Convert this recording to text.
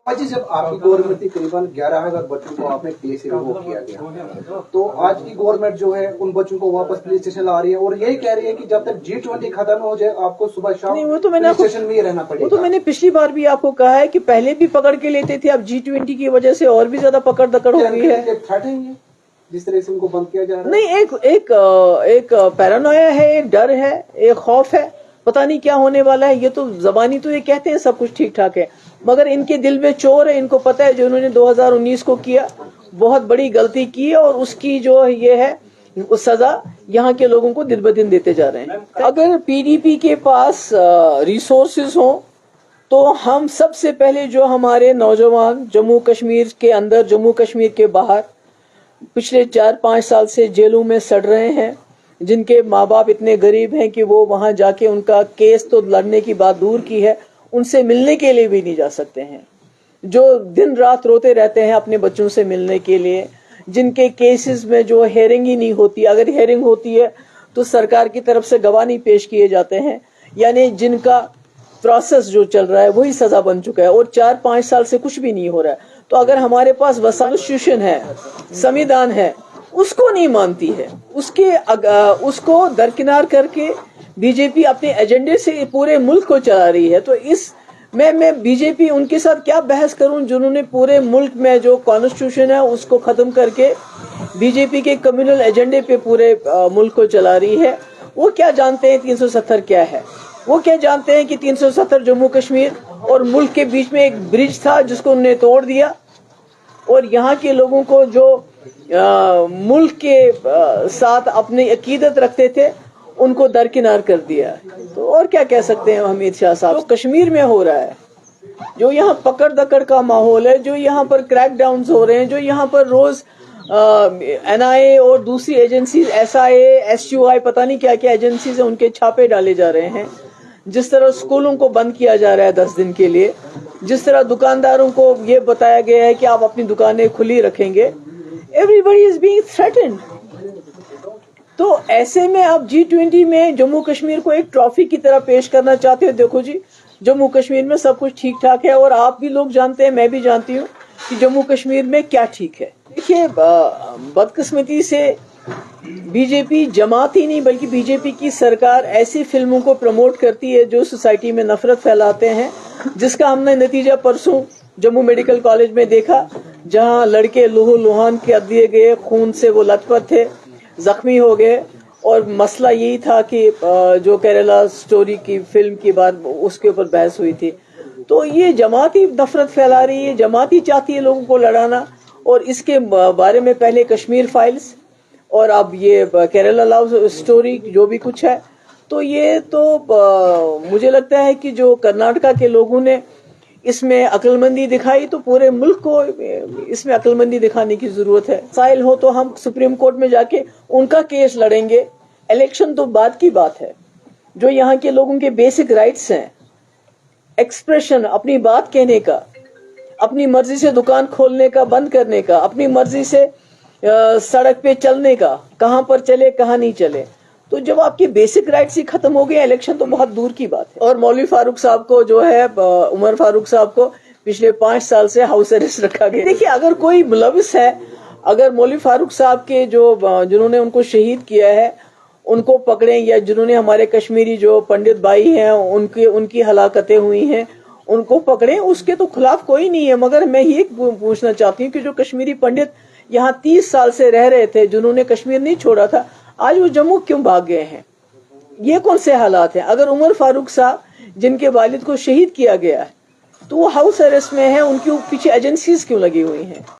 جی جب آپ کی گورنمنٹ تھی قریباً 11,000 بچوں کو آپ نے پلے سے ریموو کیا گیا، تو آج کی گورنمنٹ جو ہے ان بچوں کو واپس پلے اسٹیشن لا رہی ہے اور یہی کہہ رہی ہے کہ جب تک G20 ختم ہو جائے آپ کو صبح شام پلے اسٹیشن میں ہی رہنا پڑے گا۔ وہ تو میں نے پچھلی بار بھی آپ کو کہا ہے کہ پہلے بھی پکڑ کے لیتے تھے، اب G20 کی وجہ سے اور بھی زیادہ پکڑ دکڑ ہو گئی ہے۔ جس طرح سے ان کو بند کیا جا رہا ہے، نہیں، ایک پیرانویا ہے، ایک ڈر ہے، ایک خوف ہے، پتہ نہیں کیا ہونے والا ہے۔ یہ تو زبانی تو یہ کہتے ہیں سب کچھ ٹھیک ٹھاک ہے، مگر ان کے دل میں چور ہے۔ ان کو پتہ ہے جو انہوں نے 2019 کو کیا بہت بڑی غلطی کی ہے، اور اس کی جو یہ ہے سزا یہاں کے لوگوں کو دن بدن دیتے جا رہے ہیں۔ اگر PDP کے پاس ریسورسز ہوں تو ہم سب سے پہلے جو ہمارے نوجوان جموں کشمیر کے اندر، جموں کشمیر کے باہر پچھلے 4-5 سال سے جیلوں میں سڑ رہے ہیں، جن کے ماں باپ اتنے غریب ہیں کہ وہ وہاں جا کے ان کا کیس تو لڑنے کی بات دور کی ہے، ان سے ملنے کے لیے بھی نہیں جا سکتے ہیں، جو دن رات روتے رہتے ہیں اپنے بچوں سے ملنے کے لیے، جن کے کیسز میں جو ہیئرنگ ہی نہیں ہوتی، اگر ہیئرنگ ہوتی ہے تو سرکار کی طرف سے گواہ نہیں پیش کیے جاتے ہیں، یعنی جن کا پروسیس جو چل رہا ہے وہی سزا بن چکا ہے، اور 4-5 سال سے کچھ بھی نہیں ہو رہا ہے۔ تو اگر ہمارے پاس کانسٹیٹیوشن ہے، سمویدھان ہے، اس کو نہیں مانتی ہے، اس کو درکنار کر کے بی جے پی اپنے ایجنڈے سے پورے ملک کو چلا رہی ہے، تو اس میں بی جے پی ان کے ساتھ کیا بحث کروں، جنہوں نے پورے ملک میں جو کانسٹیٹیوشن ہے اس کو ختم کر کے بی جے پی کے کمیونل ایجنڈے پہ پورے ملک کو چلا رہی ہے۔ وہ کیا جانتے ہیں 370 کیا ہے؟ وہ کیا جانتے ہیں کہ 370 جموں کشمیر اور ملک کے بیچ میں ایک برج تھا جس کو انہوں نے توڑ دیا، اور یہاں کے لوگوں کو جو ملک کے ساتھ اپنی عقیدت رکھتے تھے ان کو درکنار کر دیا۔ تو اور کیا کہہ سکتے ہیں حمید شاہ صاحب؟ جو کشمیر میں ہو رہا ہے، جو یہاں پکڑ دکڑ کا ماحول ہے، جو یہاں پر کریک ڈاؤنز ہو رہے ہیں، جو یہاں پر روز NIA اور دوسری ایجنسیز SIA SUI پتہ نہیں کیا کیا ایجنسیز ہیں ان کے چھاپے ڈالے جا رہے ہیں، جس طرح اسکولوں کو بند کیا جا رہا ہے 10 دن کے لیے، جس طرح دکانداروں کو یہ بتایا گیا ہے کہ آپ اپنی دکانیں کھلی رکھیں گے، everybody is being threatened۔ تو ایسے میں آپ G20 میں جموں کشمیر کو ایک ٹرافی کی طرح پیش کرنا چاہتے ہو۔ دیکھو جی، جموں کشمیر میں سب کچھ ٹھیک ٹھاک ہے، اور آپ بھی لوگ جانتے ہیں، میں بھی جانتی ہوں کہ جموں کشمیر میں کیا ٹھیک ہے۔ دیکھیے، بدقسمتی سے بی جے پی جماعت ہی نہیں بلکہ بی جے پی کی سرکار ایسی فلموں کو پروموٹ کرتی ہے جو سوسائٹی میں نفرت پھیلاتے ہیں، جس کا ہم نے نتیجہ پرسوں جموں میڈیکل کالج میں دیکھا، جہاں لڑکے لہو لہان کر دیے گئے، خون سے وہ لت پت تھے، زخمی ہو گئے، اور مسئلہ یہی تھا کہ جو کیرلا سٹوری کی فلم کی بات اس کے اوپر بحث ہوئی تھی۔ تو یہ جماعتی نفرت پھیلا رہی ہے، جماعتی چاہتی ہے لوگوں کو لڑانا، اور اس کے بارے میں پہلے کشمیر فائلز اور اب یہ کیرلا لو سٹوری جو بھی کچھ ہے، تو یہ تو مجھے لگتا ہے کہ جو کرناٹکا کے لوگوں نے اس میں عقل مندی دکھائی، تو پورے ملک کو اس میں عقل مندی دکھانے کی ضرورت ہے۔ مسائل ہو تو ہم سپریم کورٹ میں جا کے ان کا کیس لڑیں گے، الیکشن تو بعد کی بات ہے۔ جو یہاں کے لوگوں کے بیسک رائٹس ہیں، ایکسپریشن، اپنی بات کہنے کا، اپنی مرضی سے دکان کھولنے کا، بند کرنے کا، اپنی مرضی سے سڑک پہ چلنے کا، کہاں پر چلے کہاں نہیں چلے، تو جب آپ کی بیسک رائٹس ہی ختم ہو گئے، الیکشن تو بہت دور کی بات ہے۔ اور مولوی فاروق صاحب کو جو ہے، عمر فاروق صاحب کو پچھلے 5 سال سے ہاؤس ارسٹ رکھا گیا۔ دیکھیے، اگر کوئی ملوث ہے، اگر مولوی فاروق صاحب کے جنہوں نے ان کو شہید کیا ہے ان کو پکڑیں، یا جنہوں نے ہمارے کشمیری جو پنڈت بھائی ہیں ان کی ہلاکتیں ہوئی ہیں ان کو پکڑیں، اس کے تو خلاف کوئی نہیں ہے۔ مگر میں یہ پوچھنا چاہتی ہوں کہ جو کشمیری پنڈت یہاں 30 سال سے رہ رہے تھے، جنہوں نے کشمیر نہیں چھوڑا تھا، آج وہ جموں کیوں بھاگ گئے ہیں؟ یہ کون سے حالات ہیں؟ اگر عمر فاروق صاحب جن کے والد کو شہید کیا گیا ہے تو وہ ہاؤس ارسٹ میں ہیں، ان کے پیچھے ایجنسیز کیوں لگی ہوئی ہیں؟